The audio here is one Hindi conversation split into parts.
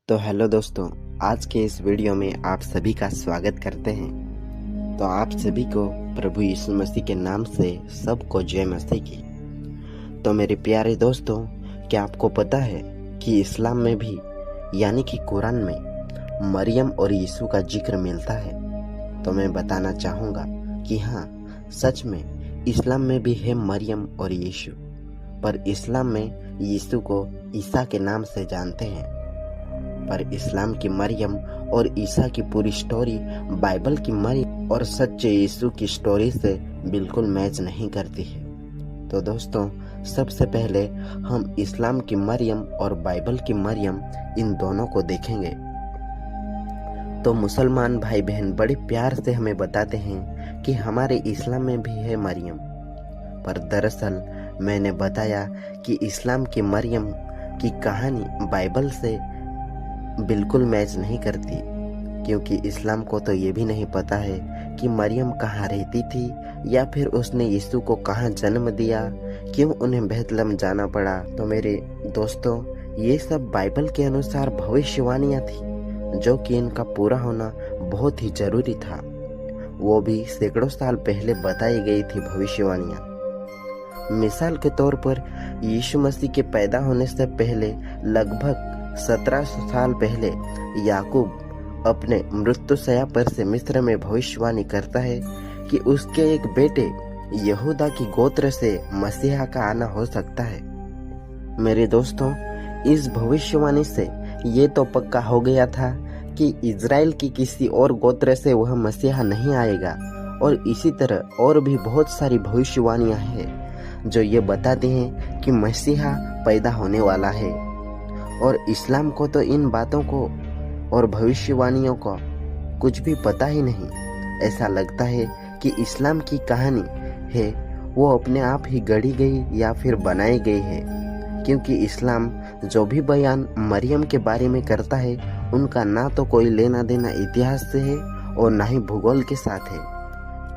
तो हेलो दोस्तों, आज के इस वीडियो में आप सभी का स्वागत करते हैं। तो आप सभी को प्रभु यीशु मसीह के नाम से सबको जय मसीह की। तो मेरे प्यारे दोस्तों, क्या आपको पता है कि इस्लाम में भी यानी कि कुरान में मरियम और यीशु का जिक्र मिलता है। तो मैं बताना चाहूँगा कि हाँ, सच में इस्लाम में भी है मरियम और यीशु, पर इस्लाम में यीशु को ईसा के नाम से जानते हैं। पर इस्लाम की मरियम और ईसा की पूरी स्टोरी बाइबल की मरियम और सच्चे यीशु की स्टोरी से बिल्कुल मैच नहीं करती है। तो दोस्तों, सबसे पहले हम इस्लाम की मरियम और बाइबल की मरियम इन दोनों को देखेंगे। तो मुसलमान भाई बहन बड़े प्यार से हमें बताते हैं कि हमारे इस्लाम में भी है मरियम, पर दरअसल मैंने बताया कि इस्लाम की मरियम की कहानी बाइबल से बिल्कुल मैच नहीं करती, क्योंकि इस्लाम को तो ये भी नहीं पता है कि मरियम कहाँ रहती थी या फिर उसने यीशु को कहाँ जन्म दिया, क्यों उन्हें बेथलेहम जाना पड़ा। तो मेरे दोस्तों, ये सब बाइबल के अनुसार भविष्यवाणियाँ थी जो कि इनका पूरा होना बहुत ही जरूरी था। वो भी सैकड़ों साल पहले बताई गई थी भविष्यवाणियाँ। मिसाल के तौर पर यीशु मसीह के पैदा होने से पहले लगभग 1700 साल पहले याकूब अपने मृत्युशैया पर से मिस्र में भविष्यवाणी करता है कि उसके एक बेटे यहूदा की गोत्र से मसीहा का आना हो सकता है। मेरे दोस्तों, इस भविष्यवाणी से ये तो पक्का हो गया था कि इज़राइल की किसी और गोत्र से वह मसीहा नहीं आएगा, और इसी तरह और भी बहुत सारी भविष्यवाणियां हैं जो ये बताती हैं कि मसीहा पैदा होने वाला है। और इस्लाम को तो इन बातों को और भविष्यवाणियों को कुछ भी पता ही नहीं। ऐसा लगता है कि इस्लाम की कहानी है वो अपने आप ही गढ़ी गई या फिर बनाई गई है, क्योंकि इस्लाम जो भी बयान मरियम के बारे में करता है उनका ना तो कोई लेना देना इतिहास से है और ना ही भूगोल के साथ है।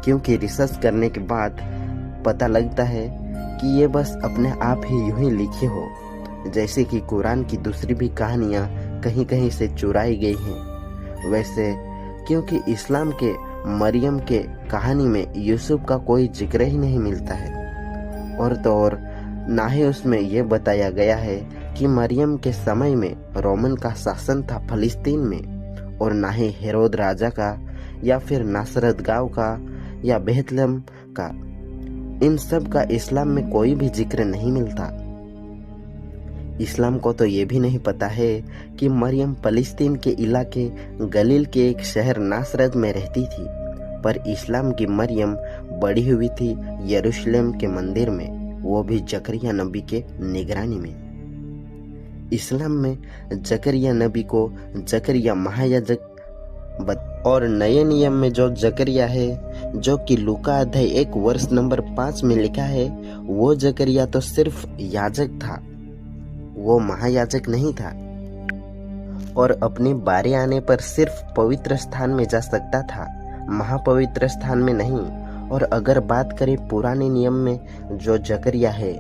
क्योंकि रिसर्च करने के बाद पता लगता है कि ये बस अपने आप ही यूं ही लिखी हो, जैसे कि कुरान की दूसरी भी कहानियाँ कहीं कहीं से चुराई गई हैं। वैसे क्योंकि इस्लाम के मरियम के कहानी में यूसुफ का कोई जिक्र ही नहीं मिलता है, और तो और ना ही उसमें यह बताया गया है कि मरियम के समय में रोमन का शासन था फलस्तीन में, और ना ही हेरोद राजा का या फिर नासरत गांव का या बेथलेहम का। इन सब का इस्लाम में कोई भी जिक्र नहीं मिलता। इस्लाम को तो ये भी नहीं पता है कि मरियम फलस्तीन के इलाके गलील के एक शहर नासरत में रहती थी, पर इस्लाम की मरियम बड़ी हुई थी यरूशलेम के मंदिर में, वो भी जकरिया नबी के निगरानी में। इस्लाम में जकरिया नबी को जकरिया महायाजक और नए नियम में जो जकरिया है, जो कि लूका अध्याय 1 वर्ष नंबर 5 में लिखा है, वो जकरिया तो सिर्फ याजक था, वो महायाजक नहीं था, और अपनी बारी आने पर सिर्फ पवित्र स्थान में जा सकता था, महापवित्र स्थान में नहीं। और अगर बात करें पुराने नियम में जो जकरिया है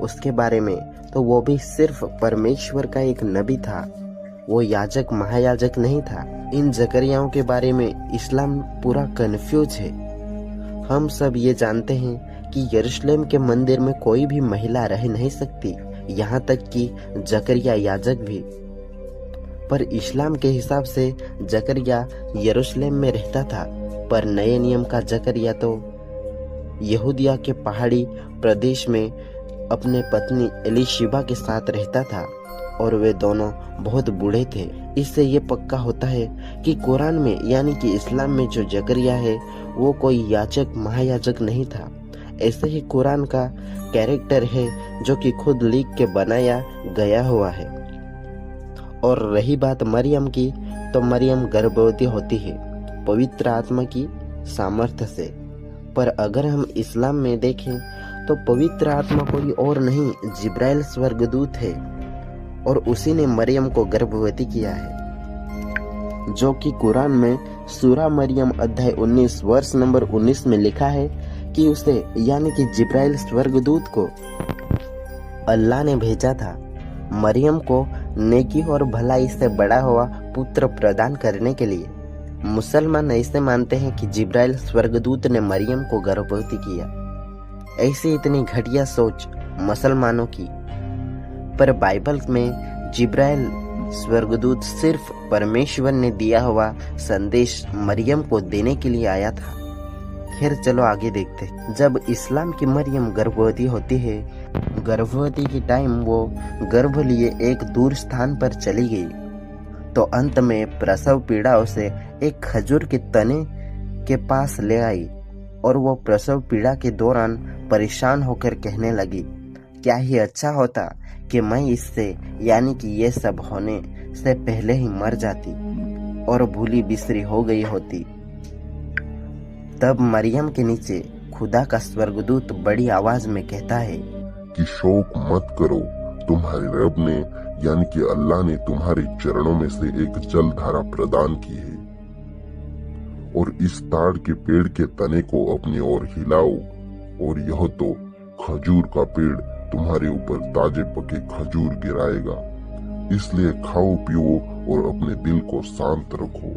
उसके बारे में, तो वो भी सिर्फ परमेश्वर का एक नबी था, वो याजक महायाजक नहीं था। इन जकरियाओं के बारे में इस्लाम पूरा कंफ्यूज है। हम सब ये जानते हैं कि यरूशलेम के मंदिर में कोई भी महिला रह नहीं सकती, यहाँ तक कि जकरिया याजक भी। पर इस्लाम के हिसाब से जकरिया यरूशलेम में रहता था, पर नए नियम का जकरिया तो यहूदिया के पहाड़ी प्रदेश में अपने पत्नी एलीशिबा के साथ रहता था, और वे दोनों बहुत बूढ़े थे। इससे ये पक्का होता है कि कुरान में यानी कि इस्लाम में जो जकरिया है वो कोई याजक महायाजक नहीं था। ऐसे ही कुरान का कैरेक्टर है जो कि खुद लिख के बनाया गया हुआ है। और रही बात मरियम की, तो मरियम गर्भवती होती है पवित्र आत्मा की सामर्थ्य से। पर अगर हम इस्लाम में देखें तो पवित्र आत्मा कोई और नहीं, जिब्राइल स्वर्गदूत है, और उसी ने मरियम को गर्भवती किया है, जो कि कुरान में सूरा मरियम अध्याय 19 वर्ष नंबर 19 में लिखा है कि उसे यानी कि जिब्राइल स्वर्गदूत को अल्लाह ने भेजा था मरियम को नेकी और भलाई से बड़ा हुआ पुत्र प्रदान करने के लिए। मुसलमान ऐसे मानते हैं कि जिब्राइल स्वर्गदूत ने मरियम को गर्भवती किया। ऐसी इतनी घटिया सोच मुसलमानों की, पर बाइबल में जिब्राइल स्वर्गदूत सिर्फ परमेश्वर ने दिया हुआ संदेश मरियम को देने के लिए आया था। खैर चलो आगे देखते हैं। जब इस्लाम की मरियम गर्भवती होती है, गर्भवती के टाइम वो गर्भ लिए एक दूर स्थान पर चली गई, तो अंत में प्रसव पीड़ा उसे एक खजूर के तने के पास ले आई और वो प्रसव पीड़ा के दौरान परेशान होकर कहने लगी, क्या ही अच्छा होता कि मैं इससे यानी कि ये सब होने से पहले ही मर जाती और भूली बिसरी हो गई होती। तब मरियम के नीचे खुदा का स्वर्गदूत बड़ी आवाज में कहता है कि शोक मत करो, तुम्हारे रब ने यानी कि अल्लाह ने तुम्हारे चरणों में से एक जलधारा प्रदान की है और इस ताड़ के पेड़ के तने को अपनी ओर हिलाओ और यह तो खजूर का पेड़ तुम्हारे ऊपर ताजे पके खजूर गिराएगा, इसलिए खाओ पियो और अपने दिल को शांत रखो।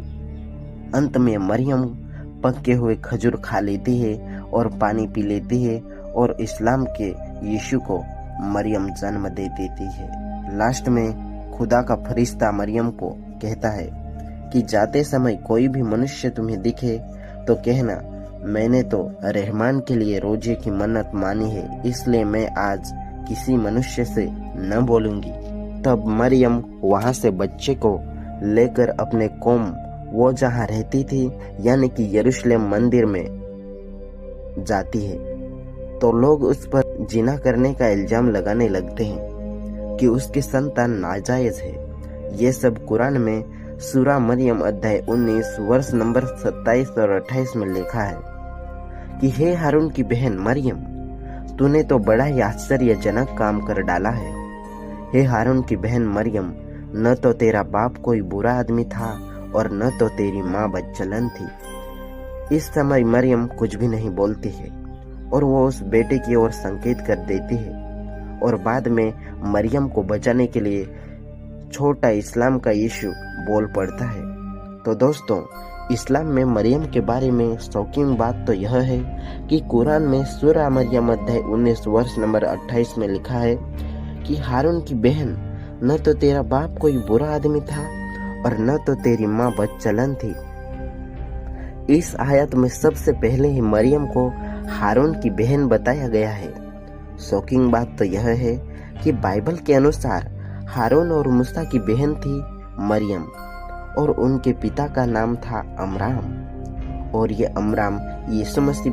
अंत में मरियम पके हुए खजूर खा लेती है और पानी पी लेती है और इस्लाम के यीशु को मरियम जन्म दे देती है। लास्ट में खुदा का फरिश्ता मरियम को कहता है कि जाते समय कोई भी मनुष्य तुम्हें दिखे तो कहना, मैंने तो रहमान के लिए रोजे की मन्नत मानी है, इसलिए मैं आज किसी मनुष्य से न बोलूंगी। तब मरियम वहां से बच्चे को लेकर अपने कौम वो जहां रहती थी यानी कि यरूशलेम मंदिर में जाती है, तो लोग उस पर जिना करने का इल्जाम लगाने लगते हैं कि उसकी संतान नाजायज है। ये सब कुरान में सूरा मरियम अध्याय 19 वर्ष नंबर 27 और 28 में लिखा है कि हे हारून की बहन मरियम, तूने तो बड़ा ही आश्चर्यजनक काम कर डाला है। हे हारून की बहन मरियम, न तो तेरा बाप कोई बुरा आदमी था और न तो तेरी माँ बदचलन थी। इस समय मरियम कुछ भी नहीं बोलती है और वो उस बेटे की ओर संकेत कर देती है और बाद में मरियम को बचाने के लिए छोटा इस्लाम का यीशु बोल पड़ता है। तो दोस्तों, इस्लाम में मरियम के बारे में शौकीन बात तो यह है कि कुरान में सूरा मरियम अध्याय 19 वर्ष नंबर 28 में लिखा है कि हारून की बहन, न तो तेरा बाप कोई बुरा आदमी था और न तो तेरी माँ बदचलन थी। इस आयत में सबसे पहले ही मरियम को हारून की बहन बताया गया है। शॉकिंग बात तो यह है कि बाइबल के अनुसार हारून और मूसा की बहन थी मरियम और उनके पिता का नाम था अमराम, और ये अमराम यीशु मसीह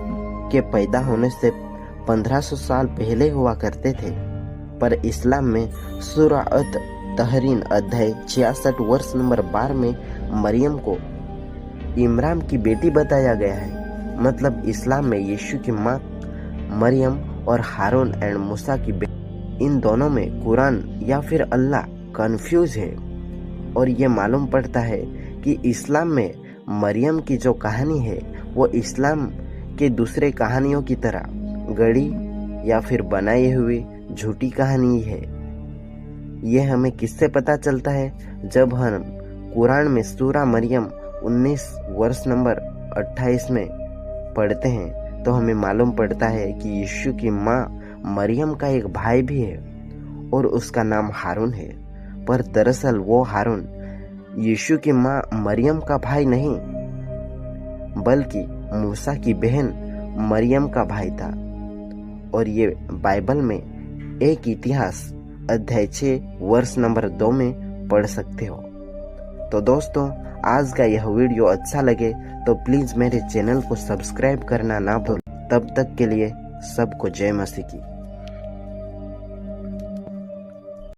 के पैदा होने से 1500 साल पहले हुआ करते थे। पर इस्लाम में सूरा अत तहरीन अध्याय 66 वर्ष नंबर 12 में मरियम को इमरान की बेटी बताया गया है। मतलब इस्लाम में यीशु की माँ मरियम और हारून एंड मूसा की बेटी, इन दोनों में कुरान या फिर अल्लाह कंफ्यूज है। और ये मालूम पड़ता है कि इस्लाम में मरियम की जो कहानी है वो इस्लाम के दूसरे कहानियों की तरह गढ़ी या फिर बनाई हुई झूठी कहानी है। ये हमें किससे पता चलता है? जब हम कुरान में सूरा मरियम 19 वर्ष नंबर 28 में पढ़ते हैं तो हमें मालूम पड़ता है कि यीशु की माँ मरियम का एक भाई भी है और उसका नाम हारून है। पर दरअसल वो हारून यीशु की माँ मरियम का भाई नहीं बल्कि मूसा की बहन मरियम का भाई था। और ये बाइबल में एक इतिहास अध्याय 6 वर्ष नंबर 2 में पढ़ सकते हो। तो दोस्तों, आज का यह वीडियो अच्छा लगे तो प्लीज मेरे चैनल को सब्सक्राइब करना ना भूल। तब तक के लिए सबको जय मसीह की।